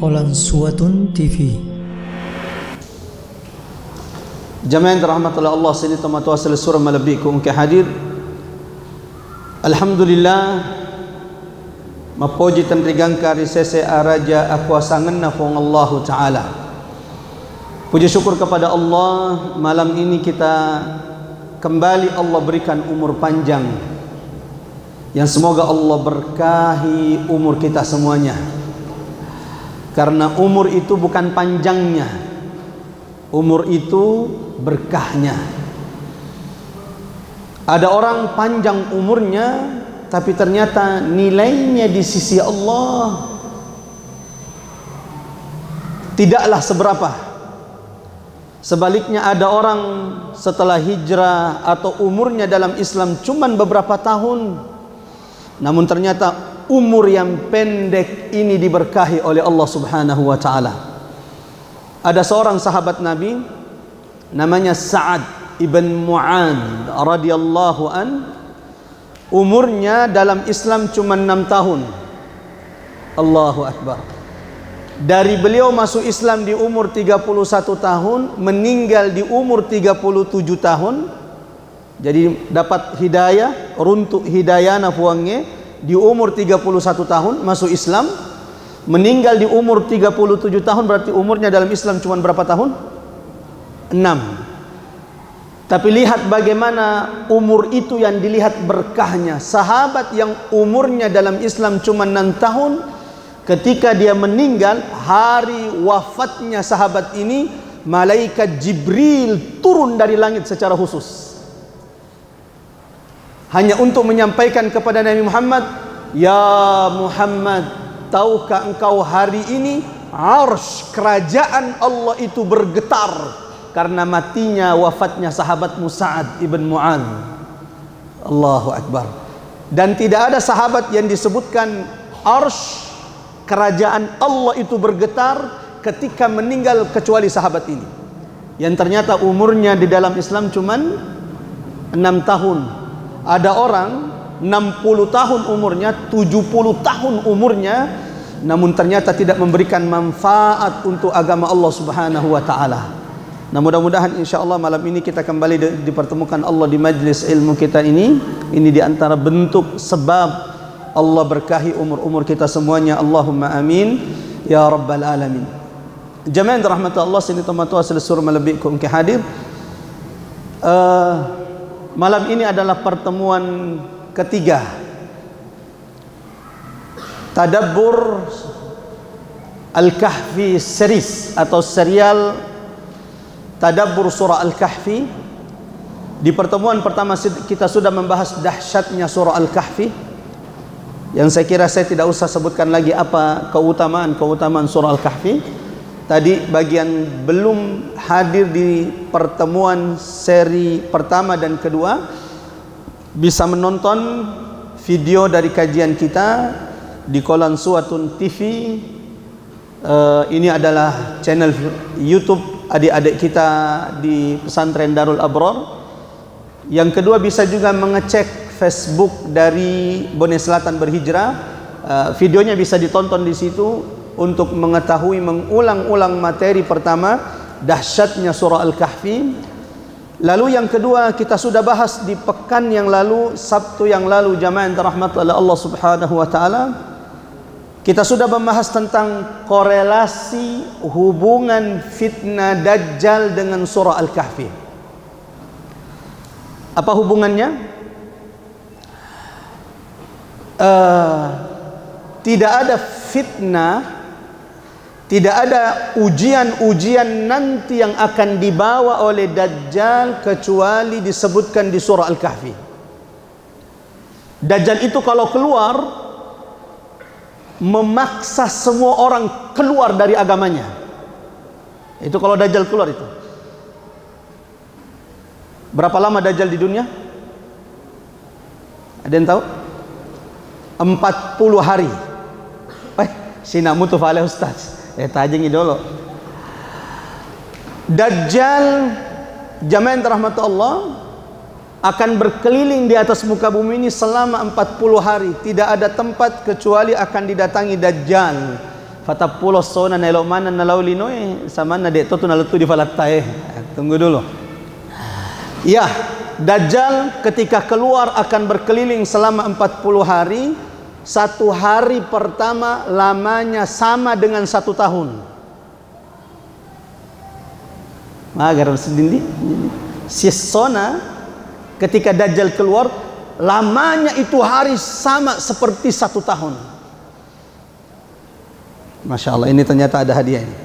Qalansuwatun TV. Jamaah yang dirahmati Allah sini tamat wasal surah malabikum ke hadir. Alhamdulillah mapuji tanrigang kari sese araja akuasangan na fong Allah Ta'ala. Puji syukur kepada Allah, malam ini kita kembali Allah berikan umur panjang, yang semoga Allah berkahi umur kita semuanya. Karena umur itu bukan panjangnya, umur itu berkahnya. Ada orang panjang umurnya tapi ternyata nilainya di sisi Allah tidaklah seberapa. Sebaliknya ada orang setelah hijrah atau umurnya dalam Islam cuman beberapa tahun, namun ternyata umur yang pendek ini diberkahi oleh Allah Subhanahu wa Ta'ala. Ada seorang sahabat Nabi namanya Sa'ad ibn Mu'ad radhiyallahu an, umurnya dalam Islam cuma 6 tahun. Allahu Akbar. Dari beliau masuk Islam di umur 31 tahun, meninggal di umur 37 tahun. Jadi dapat hidayah, runtuk hidayah nafuangnya di umur 31 tahun masuk Islam, meninggal di umur 37 tahun, berarti umurnya dalam Islam cuma berapa tahun? 6. Tapi lihat bagaimana umur itu yang dilihat berkahnya. Sahabat yang umurnya dalam Islam cuma 6 tahun, ketika dia meninggal, hari wafatnya sahabat ini, malaikat Jibril turun dari langit secara khusus hanya untuk menyampaikan kepada Nabi Muhammad, "Ya Muhammad, tahukah engkau hari ini arsy kerajaan Allah itu bergetar karena matinya, wafatnya sahabatmu Sa'ad ibn Mu'ad." Allahu Akbar. Dan tidak ada sahabat yang disebutkan arsy kerajaan Allah itu bergetar ketika meninggal kecuali sahabat ini, yang ternyata umurnya di dalam Islam cuman 6 tahun. Ada orang 60 tahun umurnya, 70 tahun umurnya, namun ternyata tidak memberikan manfaat untuk agama Allah Subhanahu wa Ta'ala. Nah, mudah-mudahan insyaallah malam ini kita kembali dipertemukan Allah di majlis ilmu kita ini. Ini di antara bentuk sebab Allah berkahi umur-umur kita semuanya. Allahumma amin ya rabbal alamin. Jamaah yang dirahmati Allah sini tamat-tamat seluruh malabikum ke hadir. Malam ini adalah pertemuan ketiga Tadabbur Al-Kahfi series atau serial Tadabbur surah Al-Kahfi. Di pertemuan pertama kita sudah membahas dahsyatnya surah Al-Kahfi, yang saya kira saya tidak usah sebutkan lagi apa keutamaan surah Al-Kahfi. Tadi bagian belum hadir di pertemuan seri pertama dan kedua bisa menonton video dari kajian kita di Qalansuwatun TV. Ini adalah channel YouTube adik-adik kita di pesantren Darul Abror. Yang kedua bisa juga mengecek Facebook dari Bone Selatan Berhijrah. Videonya bisa ditonton di situ untuk mengetahui mengulang-ulang materi pertama, dahsyatnya surah Al-Kahfi. Lalu yang kedua kita sudah bahas di pekan yang lalu, Sabtu yang lalu, jamaah yang dirahmati oleh Allah Subhanahu wa Ta'ala. Kita sudah membahas tentang korelasi hubungan fitnah Dajjal dengan surah Al-Kahfi. Apa hubungannya? Tidak ada fitnah, tidak ada ujian-ujian nanti yang akan dibawa oleh Dajjal kecuali disebutkan di surah Al-Kahfi. Dajjal itu kalau keluar memaksa semua orang keluar dari agamanya. Itu kalau Dajjal keluar itu. Berapa lama Dajjal di dunia? Ada yang tahu? 40 hari. Sina mutu fale ustaz. Tajeng idolo. Dajjal, jamaah yang dirahmati Allah, akan berkeliling di atas muka bumi ini selama 40 hari. Tidak ada tempat kecuali akan didatangi Dajjal. 40 sona na ilo mana na laulinoy sama na deto tu naletu di falatay. Tunggu dulu. Ya, Dajjal ketika keluar akan berkeliling selama 40 hari. Satu hari pertama lamanya sama dengan 1 tahun. Agar sedindi sisona ketika Dajjal keluar lamanya itu hari sama seperti 1 tahun. Masya Allah, ini ternyata ada hadiah ini.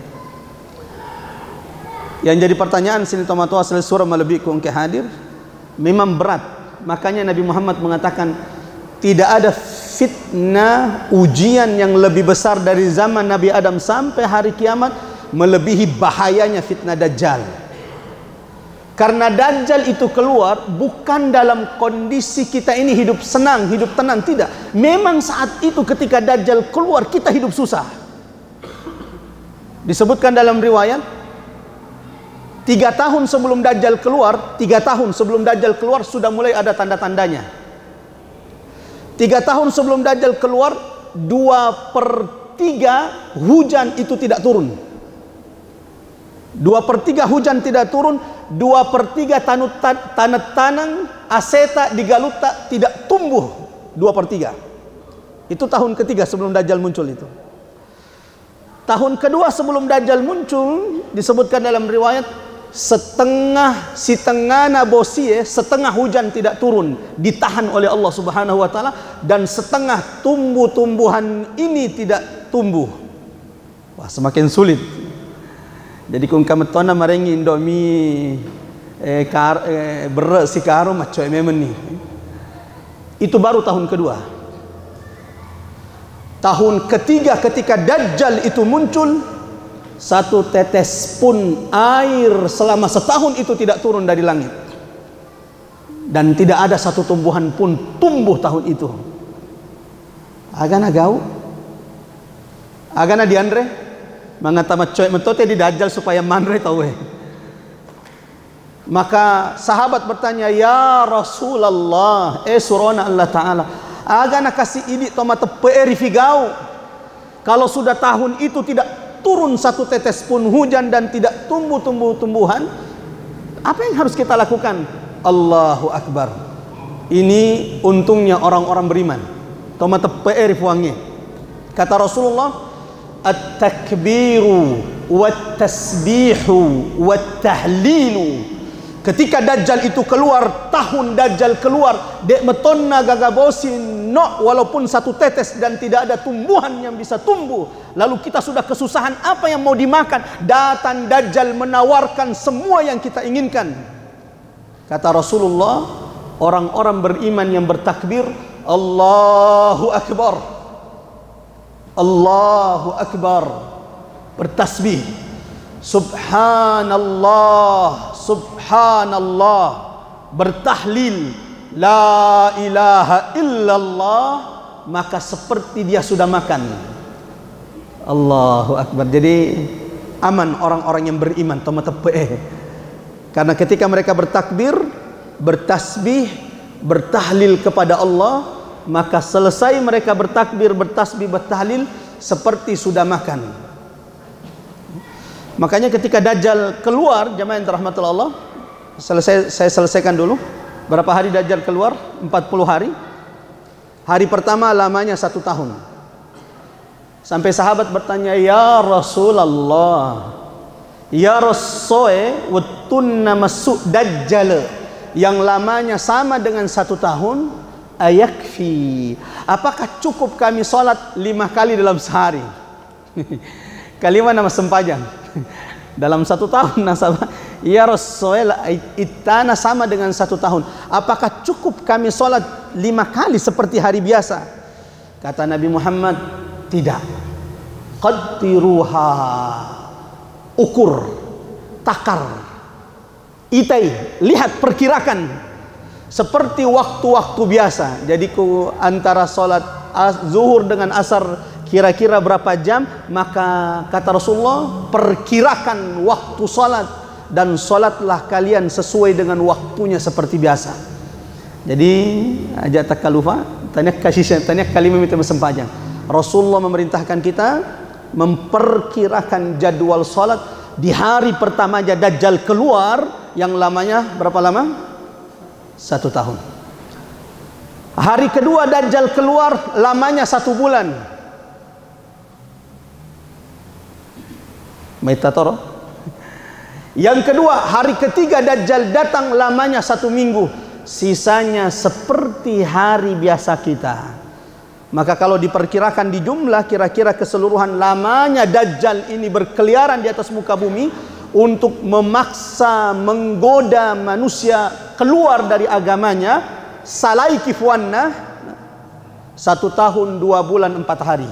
Yang jadi pertanyaan sini tomato asal surah malebikum ke hadir memang berat. Makanya Nabi Muhammad mengatakan tidak ada fitnah ujian yang lebih besar dari zaman Nabi Adam sampai hari kiamat melebihi bahayanya fitnah Dajjal. Karena Dajjal itu keluar bukan dalam kondisi kita ini hidup senang, hidup tenang, tidak. Memang saat itu ketika Dajjal keluar kita hidup susah. Disebutkan dalam riwayat 3 tahun sebelum Dajjal keluar, 3 tahun sebelum Dajjal keluar sudah mulai ada tanda-tandanya. 3 tahun sebelum Dajjal keluar 2/3 hujan itu tidak turun. 2/3 hujan tidak turun, 2/3 tanah tanang aseta di Galuta tidak tumbuh. 2/3. Itu tahun ketiga sebelum Dajjal muncul itu. Tahun kedua sebelum Dajjal muncul disebutkan dalam riwayat setengah nabosie, setengah hujan tidak turun, ditahan oleh Allah Subhanahu wa taala, dan setengah tumbuh-tumbuhan ini tidak tumbuh. Wah, semakin sulit. Jadi kung kametona marengi indomie beres si karo macoy memang nih. Itu baru tahun kedua. Tahun ketiga ketika Dajjal itu muncul, 1 tetes pun air selama setahun itu tidak turun dari langit. Dan tidak ada satu tumbuhan pun tumbuh tahun itu. Agana gau? Agana diandre? Mengatamat coy metote di Dajjal supaya manre tahu. Maka sahabat bertanya, ya Rasulullah, surona Allah Ta'ala, agana kasih ini tomate perifigau. Kalau sudah tahun itu tidak turun 1 tetes pun hujan dan tidak tumbuh tumbuhan, apa yang harus kita lakukan? Allahu Akbar. Ini untungnya orang-orang beriman. Tomate perif wangi. Kata Rasulullah, at-takbiru wat-tasbihu wat-tahlilu. Ketika Dajjal itu keluar, tahun Dajjal keluar, dek metonna gagabosin no, walaupun 1 tetes dan tidak ada tumbuhan yang bisa tumbuh. Lalu kita sudah kesusahan, apa yang mau dimakan? Datang Dajjal menawarkan semua yang kita inginkan. Kata Rasulullah, orang-orang beriman yang bertakbir, Allahu Akbar, Allahu Akbar, bertasbih, Subhanallah, Subhanallah, bertahlil, La ilaha illallah, maka seperti dia sudah makan. Allahu Akbar. Jadi aman orang-orang yang beriman. Karena ketika mereka bertakbir, bertasbih, bertahlil kepada Allah, maka selesai mereka bertakbir, bertasbih, bertahlil, seperti sudah makan. Makanya ketika Dajjal keluar, jamaah yang dirahmati Allah, saya selesaikan dulu. Berapa hari Dajjal keluar? 40 hari. Hari pertama lamanya 1 tahun. Sampai sahabat bertanya, ya Rasulullah, ya Rasul, wattunna masuk Dajjal yang lamanya sama dengan 1 tahun, ayakfi, apakah cukup kami sholat 5 kali dalam sehari? Kalimat nama sempajang dalam 1 tahun nasabah, ya Rasul, itana sama dengan 1 tahun, apakah cukup kami sholat 5 kali seperti hari biasa? Kata Nabi Muhammad, tidak. Qaddiruha, ukur, takar, itai, lihat, perkirakan seperti waktu-waktu biasa. Jadi antara sholat zuhur dengan asar kira-kira berapa jam? Maka kata Rasulullah, perkirakan waktu sholat dan sholatlah kalian sesuai dengan waktunya seperti biasa. Jadi ajak takalufa, tanya kasih, tanya kalimat minta sempajang. Rasulullah memerintahkan kita memperkirakan jadwal salat di hari pertama aja Dajjal keluar, yang lamanya berapa lama? 1 tahun. Hari kedua Dajjal keluar, lamanya 1 bulan. Maitatoro. Yang kedua, hari ketiga Dajjal datang, lamanya 1 minggu. Sisanya seperti hari biasa kita. Maka kalau diperkirakan di jumlah, kira-kira keseluruhan lamanya Dajjal ini berkeliaran di atas muka bumi untuk memaksa, menggoda manusia keluar dari agamanya, salai kifwanna, 1 tahun 2 bulan 4 hari.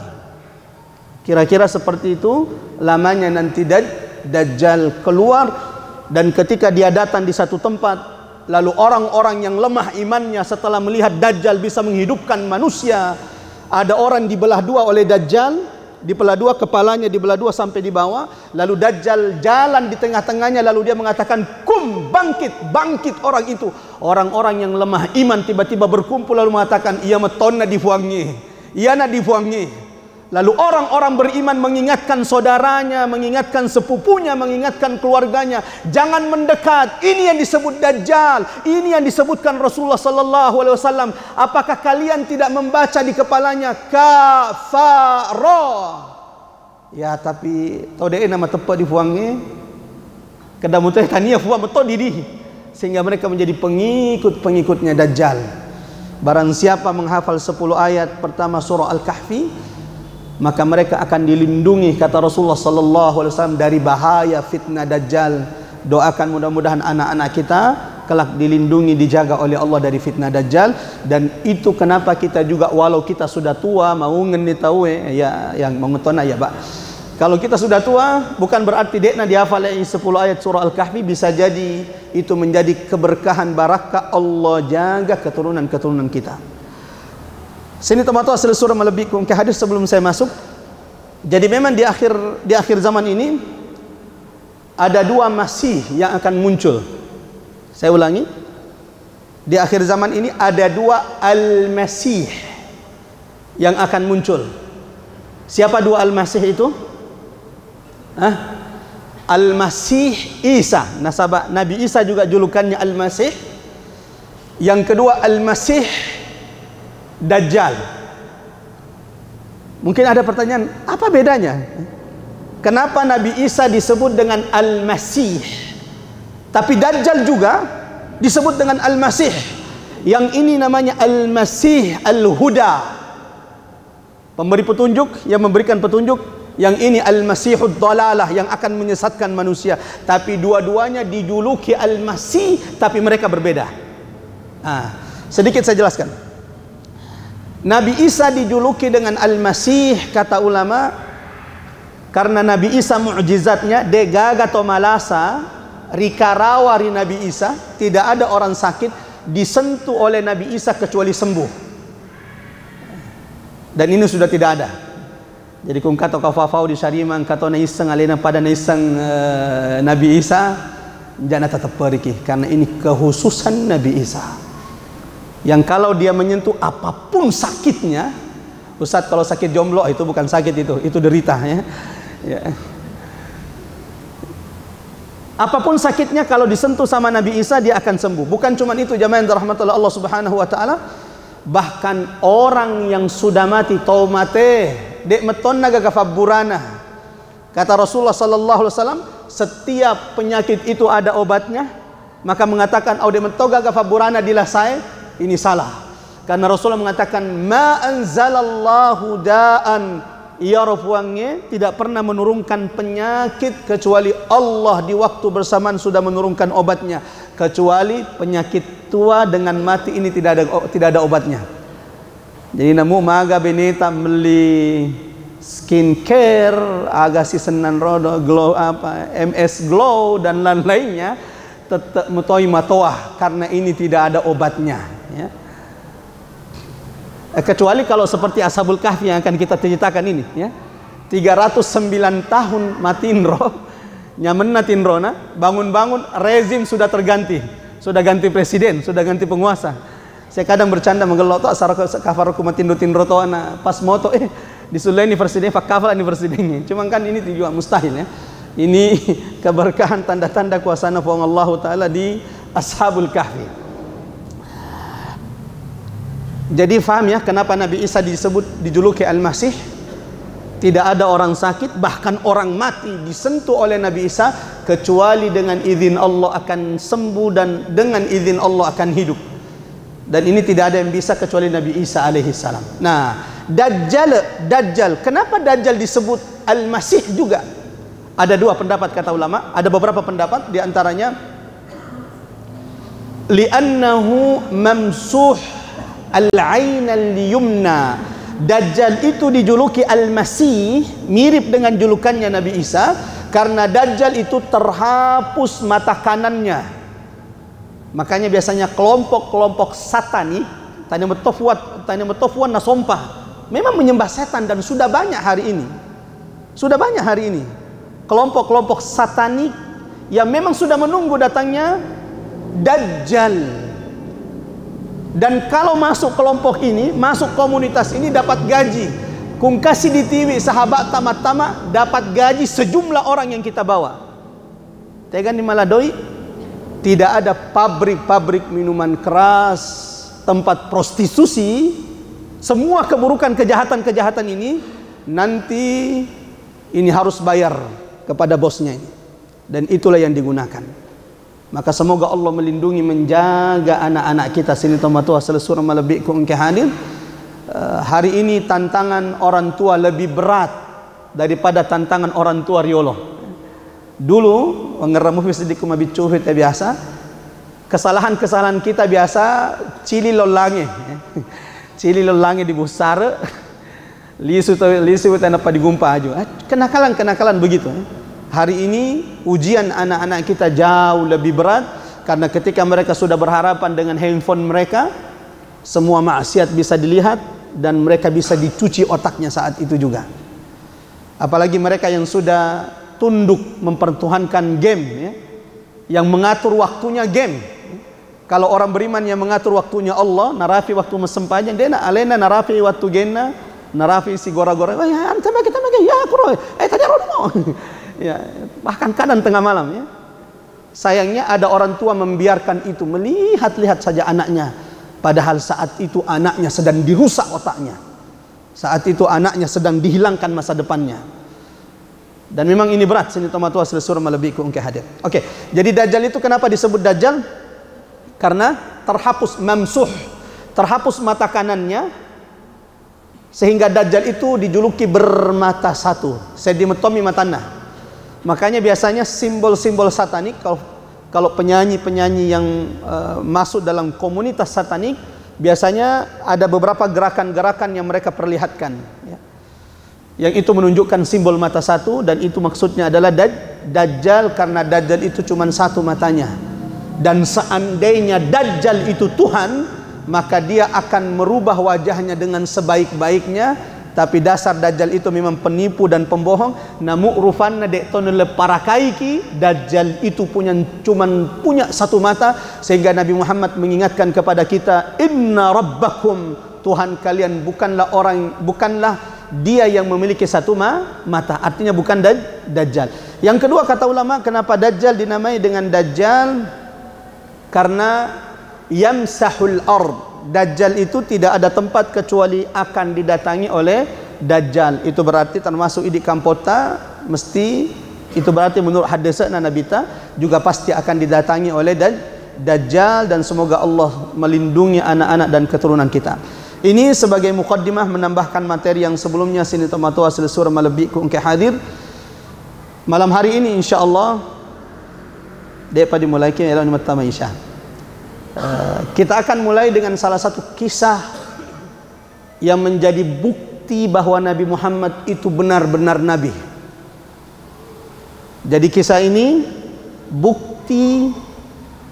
Kira-kira seperti itu lamanya nanti Dajjal keluar. Dan ketika dia datang di satu tempat, lalu orang-orang yang lemah imannya setelah melihat Dajjal bisa menghidupkan manusia, ada orang dibelah dua oleh Dajjal, dibelah dua, kepalanya dibelah dua sampai di bawah, lalu Dajjal jalan di tengah-tengahnya, lalu dia mengatakan, kum, bangkit, bangkit orang itu. Orang-orang yang lemah iman tiba-tiba berkumpul lalu mengatakan, iya metonna difuangi, iya na difuangi. Lalu orang-orang beriman mengingatkan saudaranya, mengingatkan sepupunya, mengingatkan keluarganya, jangan mendekat. Ini yang disebut Dajjal, ini yang disebutkan Rasulullah sallallahu alaihi wasallam. Apakah kalian tidak membaca di kepalanya kafara? Ya, tapi tode nama tepat difuangi. Kedamu teh tania fuang betul didi, sehingga mereka menjadi pengikut-pengikutnya Dajjal. Barang siapa menghafal 10 ayat pertama surah Al-Kahfi, maka mereka akan dilindungi, kata Rasulullah sallallahu alaihi wasallam, dari bahaya fitnah Dajjal. Doakan mudah-mudahan anak-anak kita kelak dilindungi, dijaga oleh Allah dari fitnah Dajjal. Dan itu kenapa kita juga, walau kita sudah tua, mau ngeni tahu ya, yang mengetona ya Pak, kalau kita sudah tua bukan berarti dekna dihafal 10 ayat surah Al-Kahfi. Bisa jadi itu menjadi keberkahan, barakah, Allah jaga keturunan-keturunan kita. Sini teman-teman asal surah melebihi ke hadis sebelum saya masuk. Jadi memang di akhir zaman ini ada 2 masih yang akan muncul. Saya ulangi, di akhir zaman ini ada 2 al-masih yang akan muncul. Siapa 2 al-masih itu? Al-Masih Isa, nasabah Nabi Isa juga julukannya Al-Masih. Yang kedua Al-Masih Dajjal. Mungkin ada pertanyaan, apa bedanya? Kenapa Nabi Isa disebut dengan Al-Masih, tapi Dajjal juga disebut dengan Al-Masih? Yang ini namanya Al-Masih Al-Huda, pemberi petunjuk, yang memberikan petunjuk. Yang ini Al-Masihud Dhalalah, yang akan menyesatkan manusia. Tapi dua-duanya dijuluki Al-Masih, tapi mereka berbeda. Sedikit saya jelaskan. Nabi Isa dijuluki dengan Al-Masih, kata ulama, karena Nabi Isa mukjizatnya degaga to malasa rikarawari Nabi Isa, tidak ada orang sakit disentuh oleh Nabi Isa kecuali sembuh. Dan ini sudah tidak ada. Jadi kung kato kafafau di syariman kato na isang alena pada na isang Nabi Isa, jangan tetap pergi, karena ini kekhususan Nabi Isa. Yang kalau dia menyentuh apapun sakitnya, Ustaz, kalau sakit jomblo itu bukan sakit, itu derita ya. Apapun sakitnya kalau disentuh sama Nabi Isa dia akan sembuh. Bukan cuma itu jamaah yang dirahmati Allah Subhanahu wa taala, bahkan orang yang sudah mati taumate dek meton naga kafaburana. Kata Rasulullah sallallahu alaihi wasallam, setiap penyakit itu ada obatnya. Maka mengatakan aude metoga kafaburana dilasai. Ini salah, karena Rasulullah mengatakan ma anzalallahu da'an yarfuange, tidak pernah menurunkan penyakit kecuali Allah di waktu bersamaan sudah menurunkan obatnya. Kecuali penyakit tua dengan mati ini tidak ada obatnya. Jadi namu maga beneta beli skincare agak seasonan rodo glow MS glow dan lain-lainnya, tetap mutoi matoah, karena ini tidak ada obatnya ya. Kecuali kalau seperti Ashabul Kahfi yang akan kita ceritakan ini ya, 309 tahun matinro nyamen tinrona, bangun-bangun rezim sudah terganti, sudah ganti presiden, sudah ganti penguasa. Saya kadang bercanda menggelok to asar kafaroku matindo tinro to ana pas moto di Sulaini presidennya, Fakafal ini presidennya. Cuma kan ini juga mustahil ya. Ini keberkahan tanda-tanda kuasa Allah Ta'ala di Ashabul Kahfi. Jadi faham ya kenapa Nabi Isa dijuluki Al-Masih. Tidak ada orang sakit, bahkan orang mati disentuh oleh Nabi Isa kecuali dengan izin Allah akan sembuh dan dengan izin Allah akan hidup. Dan ini tidak ada yang bisa kecuali Nabi Isa alaihi salam. Nah, Dajjal, kenapa Dajjal disebut Al-Masih juga? Ada dua pendapat kata ulama, ada beberapa pendapat, di antaranya li'annahu mamsuh al-'ain al-yumna. Dajjal itu dijuluki Al-Masih mirip dengan julukannya Nabi Isa karena Dajjal itu terhapus mata kanannya. Makanya biasanya kelompok-kelompok satani tanya metofwan nasompah memang menyembah setan, dan sudah banyak hari ini kelompok-kelompok satani yang memang sudah menunggu datangnya Dajjal. Dan kalau masuk kelompok ini, masuk komunitas ini dapat gaji. Kung kasih di TV sahabat tamat-tamat dapat gaji sejumlah orang yang kita bawa. Tegan di Maladoi tidak ada pabrik-pabrik minuman keras, tempat prostitusi. Semua keburukan kejahatan-kejahatan ini nanti ini harus bayar kepada bosnya ini. Dan itulah yang digunakan. Maka semoga Allah melindungi, menjaga anak-anak kita. Sini tomatua selesura malabikku engke hadir. Hari ini tantangan orang tua lebih berat daripada tantangan orang tua riolo. Dulu ngeramu sedikit mabicuhit biasa. Kesalahan-kesalahan kita biasa cili lolange. Cili lolange di busara. Lisu tanpa digumpa aja. Kenakalan begitu. Hari ini ujian anak-anak kita jauh lebih berat karena ketika mereka sudah berharapan dengan handphone mereka, semua maksiat bisa dilihat dan mereka bisa dicuci otaknya saat itu juga. Apalagi mereka yang sudah tunduk mempertuhankan game ya, yang mengatur waktunya game. Kalau orang beriman yang mengatur waktunya Allah, narafi waktu mesempanya, dia alena narafi waktu genna, narafi si gora-gora. Ya, kita ya kuro. Tadi mau. Ya, bahkan kadang tengah malam ya. Sayangnya ada orang tua membiarkan itu, melihat-lihat saja anaknya, padahal saat itu anaknya sedang dirusak otaknya. Saat itu anaknya sedang dihilangkan masa depannya. Dan memang ini berat. Sini tomatua selesura melebihi ke hadir. Oke, jadi Dajjal itu kenapa disebut Dajjal? Karena terhapus mamsuh, terhapus mata kanannya, sehingga Dajjal itu dijuluki bermata satu. Sedimetomi matana. Makanya biasanya simbol-simbol satanik, kalau penyanyi-penyanyi yang masuk dalam komunitas satanik, biasanya ada beberapa gerakan-gerakan yang mereka perlihatkan ya. Yang itu menunjukkan simbol mata satu, dan itu maksudnya adalah Dajjal, karena Dajjal itu cuma satu matanya. Dan seandainya Dajjal itu Tuhan, maka dia akan merubah wajahnya dengan sebaik-baiknya. Tapi dasar Dajjal itu memang penipu dan pembohong. Namu rufanna dektonele parakaiki, Dajjal itu cuman punya satu mata, sehingga Nabi Muhammad mengingatkan kepada kita, inna rabbakum, Tuhan kalian bukanlah dia yang memiliki satu mata. Artinya bukan Dajjal. Yang kedua kata ulama, kenapa Dajjal dinamai dengan Dajjal? Karena yamsahul ard. Dajjal itu tidak ada tempat kecuali akan didatangi oleh Dajjal. Itu berarti termasuk idik kampota, mesti itu berarti menurut hadisna nabita juga pasti akan didatangi oleh Dajjal. Dan semoga Allah melindungi anak-anak dan keturunan kita. Ini sebagai muqaddimah menambahkan materi yang sebelumnya. Sini tomatua selesura malebiku engke hadir. Malam hari ini insyaallah depa dimulai ke ela matama isya. Kita akan mulai dengan salah satu kisah yang menjadi bukti bahwa Nabi Muhammad itu benar-benar Nabi. Jadi kisah ini bukti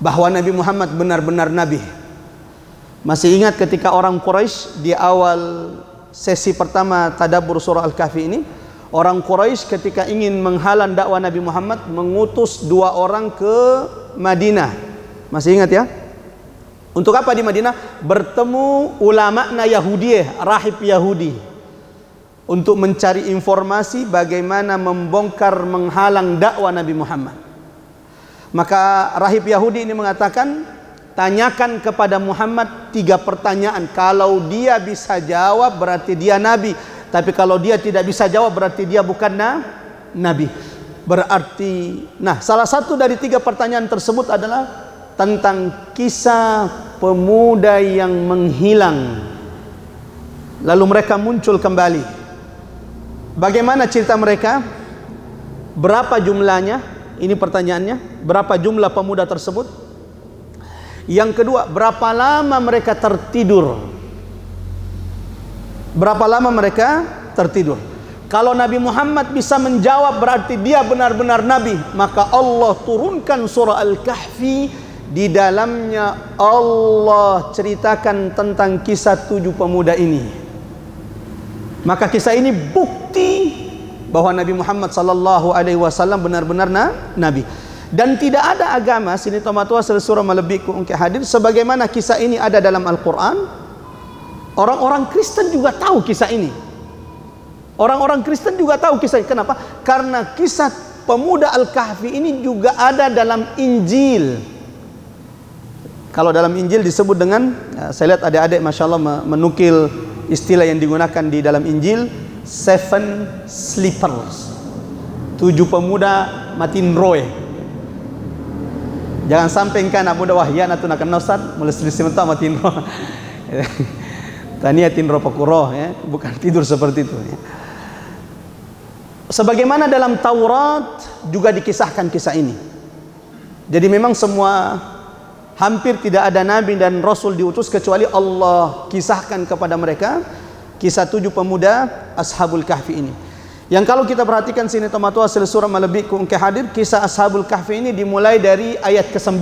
bahwa Nabi Muhammad benar-benar Nabi. Masih ingat ketika orang Quraisy di awal sesi pertama tadabbur surah Al-Kahfi ini, orang Quraisy ketika ingin menghalang dakwah Nabi Muhammad mengutus 2 orang ke Madinah. Masih ingat ya? Untuk apa di Madinah? Bertemu ulama Yahudi, rahib Yahudi. untuk mencari informasi bagaimana membongkar menghalang dakwah Nabi Muhammad. Maka rahib Yahudi ini mengatakan, tanyakan kepada Muhammad 3 pertanyaan. Kalau dia bisa jawab berarti dia nabi, tapi kalau dia tidak bisa jawab berarti dia bukan nabi. Berarti, nah, salah satu dari 3 pertanyaan tersebut adalah tentang kisah pemuda yang menghilang lalu mereka muncul kembali. Bagaimana cerita mereka? Berapa jumlahnya? Ini pertanyaannya. Berapa jumlah pemuda tersebut? Yang kedua, berapa lama mereka tertidur? Berapa lama mereka tertidur? Kalau Nabi Muhammad bisa menjawab berarti dia benar-benar nabi. Maka Allah turunkan surah Al-Kahfi. Di dalamnya Allah ceritakan tentang kisah 7 pemuda ini. Maka kisah ini bukti bahwa Nabi Muhammad sallallahu alaihi wasallam benar-benar nabi. Dan tidak ada agama sini tomatua surah malebiku ungke hadir sebagaimana kisah ini ada dalam Al-Qur'an. Orang-orang Kristen juga tahu kisah ini. Orang-orang Kristen juga tahu kisah ini. Kenapa? Karena kisah pemuda Al-Kahfi ini juga ada dalam Injil. Kalau dalam Injil disebut dengan, saya lihat adik-adik Masya Allah menukil istilah yang digunakan di dalam Injil, 7 sleepers, 7 pemuda matin roy. Jangan sampai kan abu dah wahyan atau nak nosat mulai sementara matin roy. Tania tin roh pakuro, ya, bukan tidur seperti itu. Ya. Sebagaimana dalam Taurat juga dikisahkan kisah ini. Jadi memang hampir tidak ada nabi dan rasul diutus kecuali Allah kisahkan kepada mereka kisah 7 pemuda Ashabul Kahfi ini. Yang kalau kita perhatikan sini tomatua surah malebiku ungke hadir, kisah Ashabul Kahfi ini dimulai dari ayat ke-9.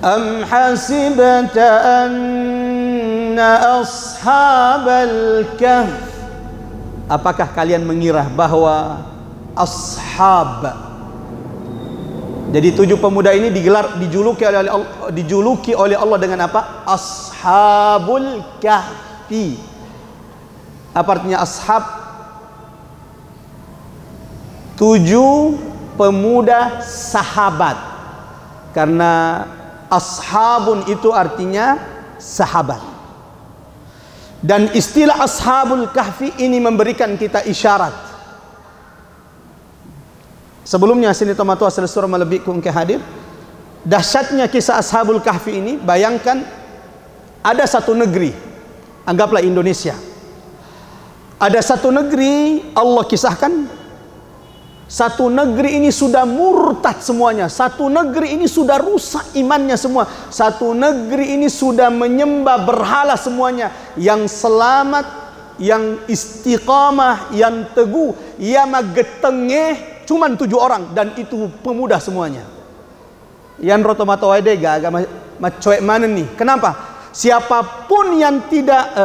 Am hasibta anna ashabal kahf, apakah kalian mengira bahwa ashab, jadi 7 pemuda ini dijuluki oleh Allah dengan apa? Ashabul Kahfi. Apa artinya ashab? 7 pemuda sahabat. Karena ashabun itu artinya sahabat. Dan istilah Ashabul Kahfi ini memberikan kita isyarat. Sebelumnya sini tomatua surah malebiku ungke hadir, dahsyatnya kisah Ashabul Kahfi ini. Bayangkan ada satu negeri, anggaplah Indonesia. Ada satu negeri Allah kisahkan, satu negeri ini sudah murtad semuanya, satu negeri ini sudah rusak imannya semua, satu negeri ini sudah menyembah berhala semuanya. Yang selamat, yang istiqamah, yang teguh, yang magetengeh cuman 7 orang, dan itu pemuda semuanya. Yang rotomato wade agama macoek mana nih? Kenapa? Siapapun yang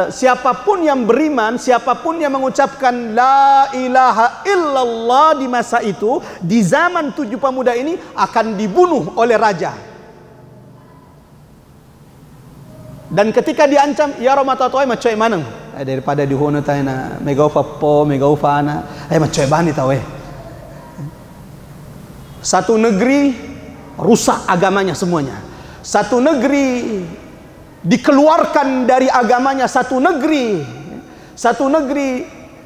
siapapun yang beriman, siapapun yang mengucapkan la ilaha illallah di masa itu, di zaman 7 pemuda ini akan dibunuh oleh raja. Dan ketika diancam, ya romatatoy macoek mana? Daripada dihono tayna megaufa po megaufa ana, macoek bani tawe. Satu negeri rusak agamanya semuanya. Satu negeri dikeluarkan dari agamanya. Satu negeri